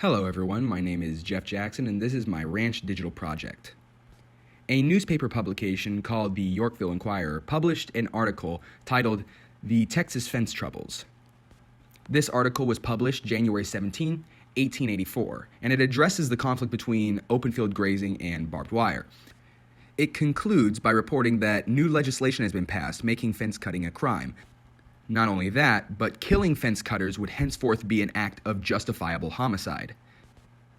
Hello everyone, my name is Jeff Jackson and this is my Ranch Digital project. A newspaper publication called the Yorkville Inquirer published an article titled The Texas Fence Troubles. This article was published January 17, 1884, and it addresses the conflict between open field grazing and barbed wire. It concludes by reporting that new legislation has been passed making fence cutting a crime. Not only that, but killing fence cutters would henceforth be an act of justifiable homicide.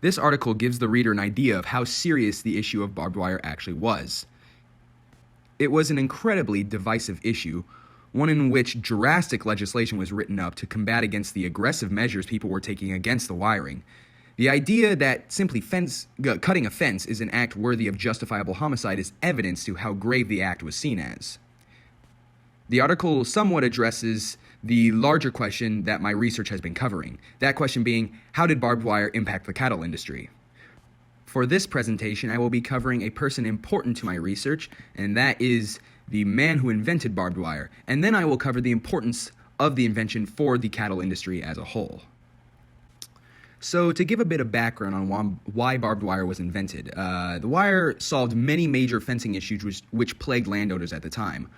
This article gives the reader an idea of how serious the issue of barbed wire actually was. It was an incredibly divisive issue, one in which drastic legislation was written up to combat against the aggressive measures people were taking against the wiring. The idea that simply cutting a fence is an act worthy of justifiable homicide is evidence to how grave the act was seen as. The article somewhat addresses the larger question that my research has been covering, that question being, how did barbed wire impact the cattle industry? For this presentation, I will be covering a person important to my research, and that is the man who invented barbed wire, and then I will cover the importance of the invention for the cattle industry as a whole. So to give a bit of background on why barbed wire was invented, the wire solved many major fencing issues which plagued landowners at the time.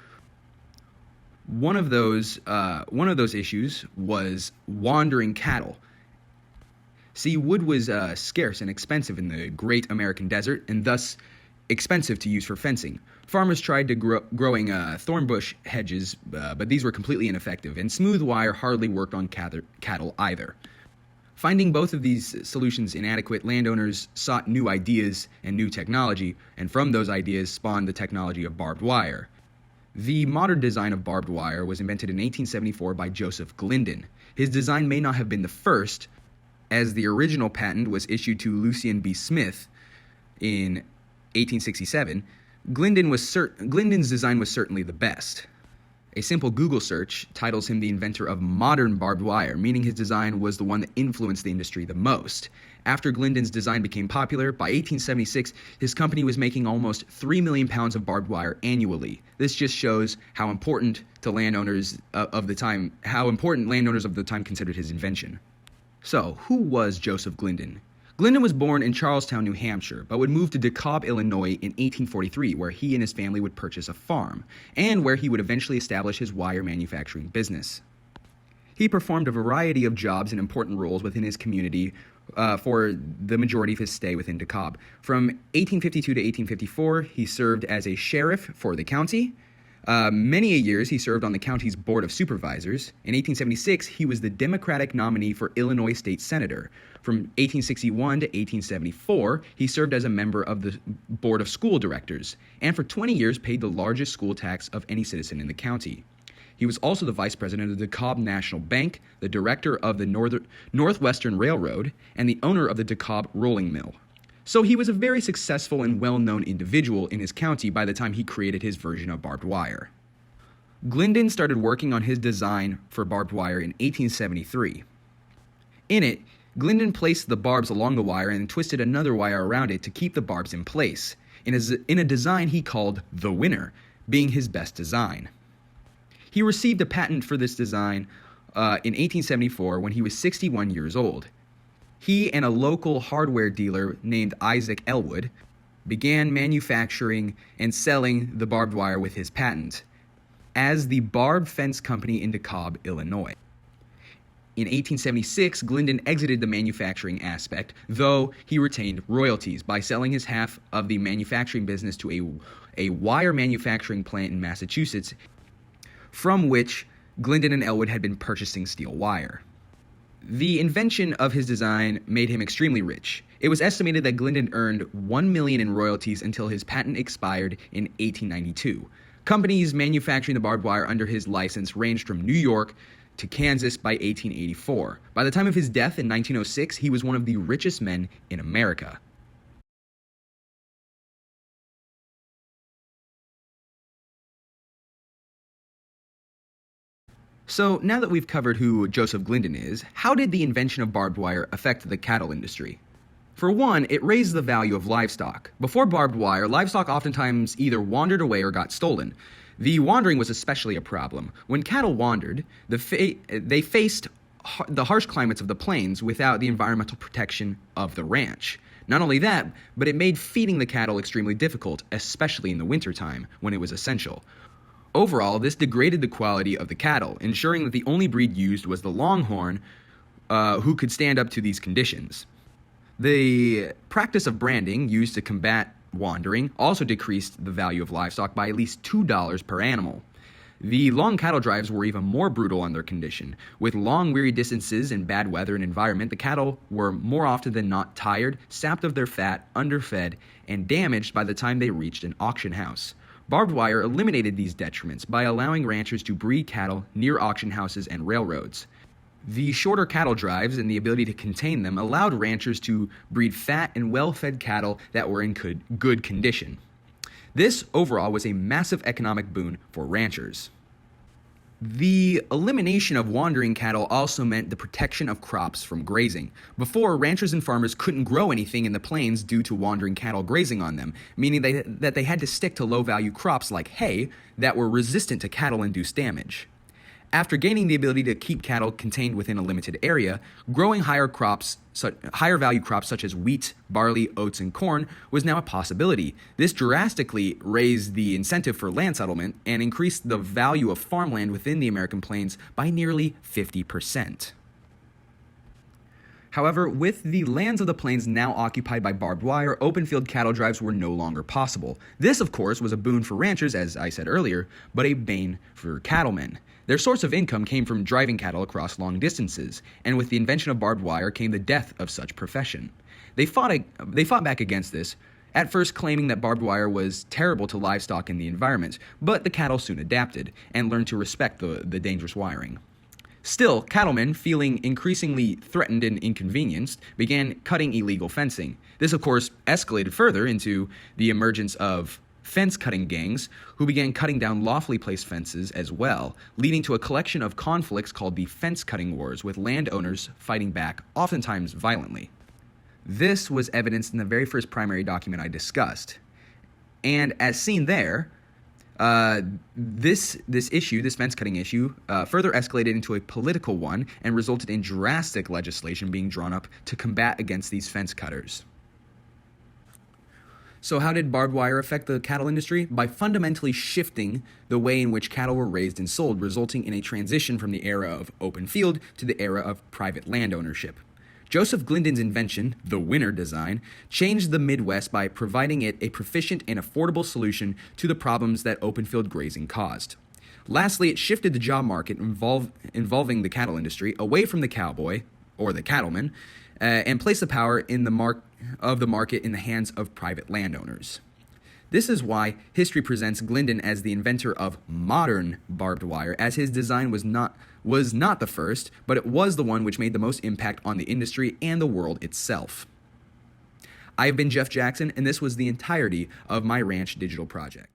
One of those issues was wandering cattle. See, wood was scarce and expensive in the great American desert, and thus expensive to use for fencing. Farmers tried to growing thornbush hedges, but these were completely ineffective, and smooth wire hardly worked on cattle either. Finding both of these solutions inadequate, landowners sought new ideas and new technology, and from those ideas spawned the technology of barbed wire. The modern design of barbed wire was invented in 1874 by Joseph Glidden. His design may not have been the first, as the original patent was issued to Lucien B. Smith in 1867. Glidden's design was certainly the best. A simple Google search titles him the inventor of modern barbed wire, meaning his design was the one that influenced the industry the most. After Glidden's design became popular, by 1876, his company was making almost 3 million pounds of barbed wire annually. This just shows how important landowners of the time considered his invention. So, who was Joseph Glidden? Glidden was born in Charlestown, New Hampshire, but would move to DeKalb, Illinois in 1843, where he and his family would purchase a farm, and where he would eventually establish his wire manufacturing business. He performed a variety of jobs and important roles within his community for the majority of his stay within DeKalb. From 1852 to 1854, he served as a sheriff for the county. Many years he served on the county's board of supervisors. In 1876, he was the Democratic nominee for Illinois State Senator. From 1861 to 1874, he served as a member of the board of school directors, and for 20 years paid the largest school tax of any citizen in the county. He was also the vice president of the DeKalb National Bank, the director of the Northwestern Railroad, and the owner of the DeKalb Rolling Mill. So he was a very successful and well-known individual in his county by the time he created his version of barbed wire. Glidden started working on his design for barbed wire in 1873. In it, Glidden placed the barbs along the wire and twisted another wire around it to keep the barbs in place, in a design he called the winner, being his best design. He received a patent for this design in 1874 when he was 61 years old. He and a local hardware dealer named Isaac Elwood began manufacturing and selling the barbed wire with his patent as the Barb Fence Company in DeKalb, Illinois. In 1876, Glidden exited the manufacturing aspect, though he retained royalties by selling his half of the manufacturing business to a wire manufacturing plant in Massachusetts, from which Glidden and Elwood had been purchasing steel wire. The invention of his design made him extremely rich. It was estimated that Glidden earned $1 million in royalties until his patent expired in 1892. Companies manufacturing the barbed wire under his license ranged from New York to Kansas by 1884. By the time of his death in 1906, he was one of the richest men in America. So now that we've covered who Joseph Glidden is, how did the invention of barbed wire affect the cattle industry? For one, it raised the value of livestock. Before barbed wire, livestock oftentimes either wandered away or got stolen. The wandering was especially a problem. When cattle wandered, they faced the harsh climates of the plains without the environmental protection of the ranch. Not only that, but it made feeding the cattle extremely difficult, especially in the wintertime, when it was essential. Overall, this degraded the quality of the cattle, ensuring that the only breed used was the Longhorn, who could stand up to these conditions. The practice of branding used to combat wandering also decreased the value of livestock by at least $2 per animal. The long cattle drives were even more brutal on their condition. With long, weary distances and bad weather and environment, the cattle were more often than not tired, sapped of their fat, underfed, and damaged by the time they reached an auction house. Barbed wire eliminated these detriments by allowing ranchers to breed cattle near auction houses and railroads. The shorter cattle drives and the ability to contain them allowed ranchers to breed fat and well-fed cattle that were in good condition. This, overall, was a massive economic boon for ranchers. The elimination of wandering cattle also meant the protection of crops from grazing. Before, ranchers and farmers couldn't grow anything in the plains due to wandering cattle grazing on them, meaning that they had to stick to low-value crops like hay that were resistant to cattle-induced damage. After gaining the ability to keep cattle contained within a limited area, growing higher value crops such as wheat, barley, oats, and corn was now a possibility. This drastically raised the incentive for land settlement and increased the value of farmland within the American plains by nearly 50%. However, with the lands of the plains now occupied by barbed wire, open field cattle drives were no longer possible. This, of course, was a boon for ranchers, as I said earlier, but a bane for cattlemen. Their source of income came from driving cattle across long distances, and with the invention of barbed wire came the death of such profession. They fought back against this, at first claiming that barbed wire was terrible to livestock and the environment, but the cattle soon adapted and learned to respect the dangerous wiring. Still, cattlemen, feeling increasingly threatened and inconvenienced, began cutting illegal fencing. This, of course, escalated further into the emergence of fence-cutting gangs, who began cutting down lawfully placed fences as well, leading to a collection of conflicts called the fence-cutting wars, with landowners fighting back, oftentimes violently. This was evidenced in the very first primary document I discussed. And as seen there, this fence-cutting issue, further escalated into a political one and resulted in drastic legislation being drawn up to combat against these fence cutters. So how did barbed wire affect the cattle industry? By fundamentally shifting the way in which cattle were raised and sold, resulting in a transition from the era of open field to the era of private land ownership. Joseph Glidden's invention, the winner design, changed the Midwest by providing it a proficient and affordable solution to the problems that open field grazing caused. Lastly, it shifted the job market involving the cattle industry away from the cowboy, or the cattleman, and placed the power in of the market in the hands of private landowners. This is why history presents Glidden as the inventor of modern barbed wire, as his design was not the first, but it was the one which made the most impact on the industry and the world itself. I've been Jeff Jackson, and this was the entirety of my Ranch Digital project.